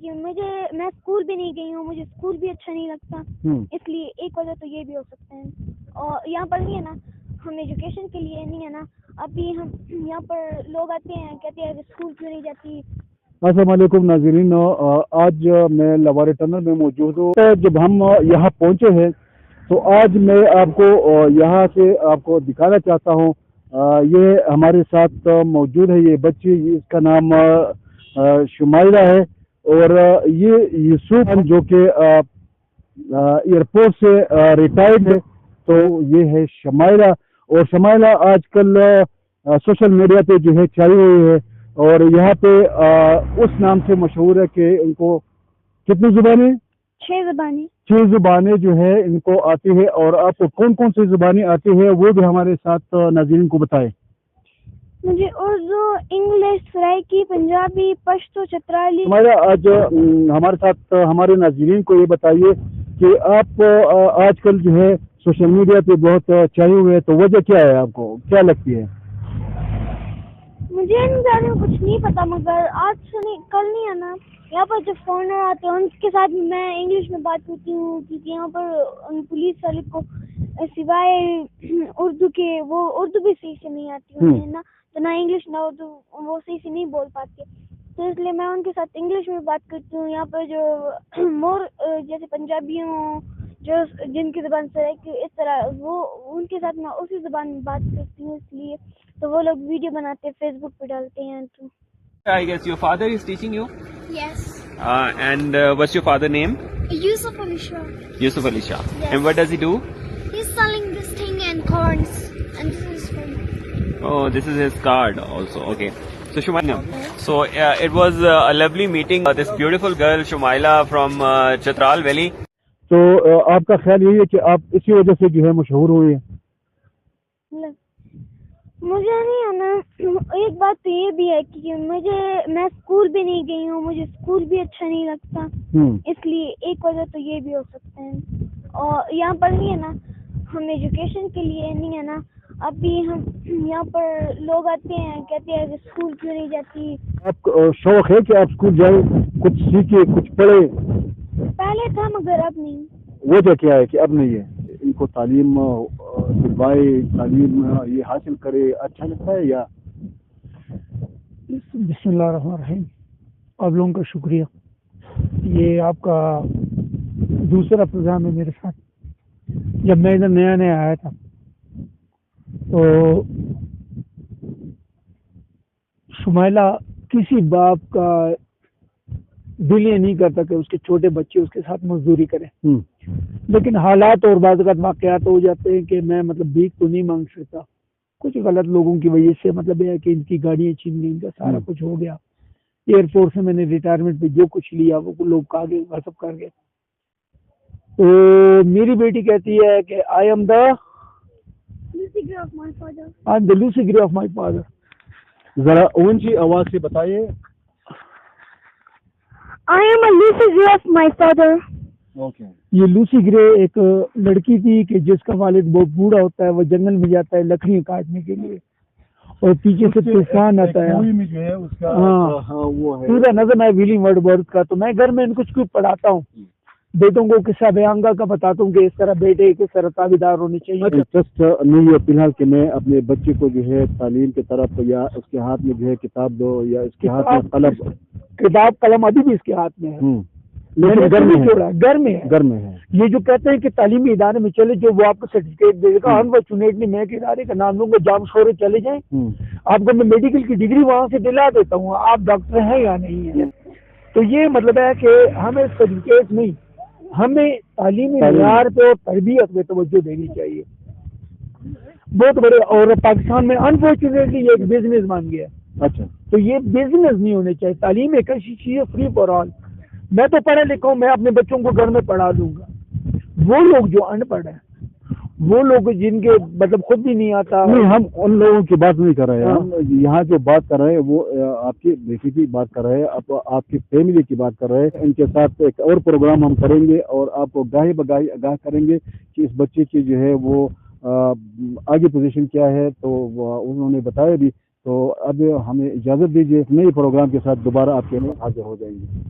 کہ میں اسکول بھی نہیں گئی ہوں، مجھے اسکول بھی اچھا نہیں لگتا، اس لیے ایک وجہ تو یہ بھی ہو سکتا ہے۔ اور یہاں پر نہیں ہے نا، ہم ایجوکیشن کے لیے نہیں ہے نا، ابھی ہم یہاں پر لوگ آتے ہیں کہتے ہیں اسکول کیوں نہیں جاتی۔ السلام علیکم ناظرین، آج میں لوارے ٹنل میں موجود ہوں۔ جب ہم یہاں پہنچے ہیں تو آج میں آپ کو یہاں سے آپ کو دکھانا چاہتا ہوں۔ یہ ہمارے ساتھ موجود ہے، یہ بچی، اس کا نام شمائلہ ہے، اور یہ یوسف جو کہ ایئرپورٹ سے ریٹائرڈ ہے، تو یہ ہے شمائلہ۔ اور شمائلہ آج کل سوشل میڈیا پہ جو ہے چھائی ہوئی ہے، اور یہاں پہ اس نام سے مشہور ہے کہ ان کو کتنی زبانیں؟ 6 زبانیں جو ہے ان کو آتی ہے۔ اور آپ کو کون کون سی زبانیں آتی ہے وہ بھی ہمارے ساتھ ناظرین کو بتائیں۔ مجھے اردو، انگلش، سرائکی، پنجابی، پشتو، چترالی۔ ہمارا آج ہمارے ساتھ ہمارے ناظرین کو یہ بتائیے کہ آپ آج کل جو ہے سوشل میڈیا پہ بہت چھائے ہوئے ہیں، تو وجہ کیا ہے؟ آپ کو کیا لگتی ہے؟ مجھے ان بارے میں کچھ نہیں پتا، مگر آج سے نہیں، کل نہیں ہے نا، یہاں پر جو فارنر آتے ہیں ان کے ساتھ میں انگلش میں بات کرتی ہوں، کیونکہ یہاں پر پولیس والے کو سوائے اردو کے وہ اردو بھی صحیح سے نہیں آتی انہیں نا، تو نہ انگلش نہ اردو وہ صحیح سے نہیں بول پاتے، تو اس لیے میں ان کے ساتھ انگلش میں بات کرتی ہوں۔ یہاں پر جو مور جیسے پنجابی ہوں، جو جن کی زبان سے اس طرح وہ ان کے ساتھ میں اسی زبان میں بات کرتی ہوں، اس لیے تو وہ لوگ ویڈیو بناتے فیس بک پہ ڈالتے ہیں۔ تو I guess your father is teaching you? Yes. And what's your father name? Yusuf Ali Shah. Yusuf Ali Shah. Yes. And what does he do? He's selling this thing and corns, and this is for me. Oh, this is his card also. Okay. So Shumaila, so it was a lovely meeting this beautiful girl Shumaila from Chitral Valley. تو آپ کا خیال یہی ہے کہ آپ اسی وجہ سے جو ہے مشہور ہوئے ہیں؟ مجھے نہیں ہے نا، ایک بات تو یہ بھی ہے کہ میں اسکول بھی نہیں گئی ہوں، مجھے اسکول بھی اچھا نہیں لگتا، اس لیے ایک وجہ تو یہ بھی ہو سکتا ہے۔ اور یہاں پر نہیں ہے نا، ہم ایجوکیشن کے لیے نہیں ہے نا، ابھی ہم یہاں پر لوگ آتے ہیں کہتے ہیں کہ اسکول کیوں نہیں جاتی۔ آپ کو شوق ہے کہ آپ اسکول جائیں، کچھ سیکھیں، کچھ پڑھیں؟ پہلے تھا مگر اب نہیں۔ وجہ کیا ہے کہ اب نہیں ہے؟ ان کو تعلیم دلوائے، تعلیم یہ حاصل کرے، اچھا لگتا ہے یا؟ بسم اللہ الرحمن الرحیم۔ آپ لوگوں کا شکریہ، یہ آپ کا دوسرا پروگرام ہے میرے ساتھ۔ جب میں ادھر نیا آیا تھا تو شمائلہ کسی باپ کا دل یہ نہیں کرتا کہ اس کے چھوٹے بچے اس کے ساتھ مزدوری کریں، لیکن حالات اور بعض اوقات واقعات ہو جاتے ہیں کہ میں بھیک تو نہیں مانگ سکتا، کچھ غلط لوگوں کی وجہ سے یہ ہے کہ ان کی گاڑیاں چھین گئی، ان کا سارا کچھ ہو گیا۔ ایئر فورس سے میں نے ریٹائرمنٹ پہ جو کچھ لیا وہ لوگ آگے غصب کر گئے۔ تو میری بیٹی کہتی ہے کہ I am the Lucy grey of my father. ذرا اونچی آواز سے بتائیے۔ I am a Lucy Gray of my father. یہ لوسی گرے ایک لڑکی تھی کہ جس کا والد بہت بوڑھا ہوتا ہے، وہ جنگل میں جاتا ہے لکڑیاں کاٹنے کے لیے، اور پیچھے سے طوفان آتا ہے۔ ہاں، پورا نظم ہے ولیم وڈورتھ کا۔ تو میں گھر میں ان کو پڑھاتا ہوں، بیٹوں کو قصہ بیانگا کا بتاتا ہوں کہ اس طرح بیٹے کس طرح تابعدار ہونے چاہیے۔ انٹرسٹ نہیں ہے فی الحال کہ میں اپنے بچے کو جو ہے تعلیم کی طرف، یا اس کے ہاتھ میں جو ہے کتاب دو، یا اس کے ہاتھ میں قلم۔ کتاب قلم ابھی بھی اس کے ہاتھ میں ہے، لیکن گھر میں ہے۔ یہ جو کہتے ہیں کہ تعلیمی ادارے میں چلے جو وہ آپ کو سرٹیفکیٹ دے گا، انفارچونیٹلی میں ایک ادارے کا نام لوں گا، جام شورے چلے جائیں، آپ کو میں میڈیکل کی ڈگری وہاں سے دلا دیتا ہوں، آپ ڈاکٹر ہیں یا نہیں ہے۔ تو یہ مطلب ہے کہ ہمیں سرٹیفکیٹ نہیں، ہمیں تعلیمی معیار پہ اور تربیت پہ توجہ دینی چاہیے۔ بہت بڑے، اور پاکستان میں انفارچونیٹلی یہ ایک بزنس بن گیا۔ اچھا، تو یہ بزنس نہیں ہونے چاہیے، تعلیم ایک ایسی چیز ہے فری فار آل۔ میں تو پڑھا لکھا ہوں، میں اپنے بچوں کو گھر میں پڑھا دوں گا۔ وہ لوگ جو ان پڑھ ہیں، وہ لوگ جن کے مطلب خود بھی نہیں آتا، نہیں، ہم ان لوگوں کی بات نہیں کر رہے ہیں، ہم یہاں جو بات کر رہے ہیں وہ آپ کی بیٹی کی بات کر رہے ہیں، آپ کی فیملی کی بات کر رہے ہیں۔ ان کے ساتھ ایک اور پروگرام ہم کریں گے اور آپ کو گاہی بگاہی آگاہ کریں گے کہ اس بچے کی جو ہے وہ آگے پوزیشن کیا ہے، تو انہوں نے بتایا بھی۔ تو اب ہمیں اجازت دیجیے، نئے پروگرام کے ساتھ دوبارہ آپ کے لیے حاضر ہو جائیں گے۔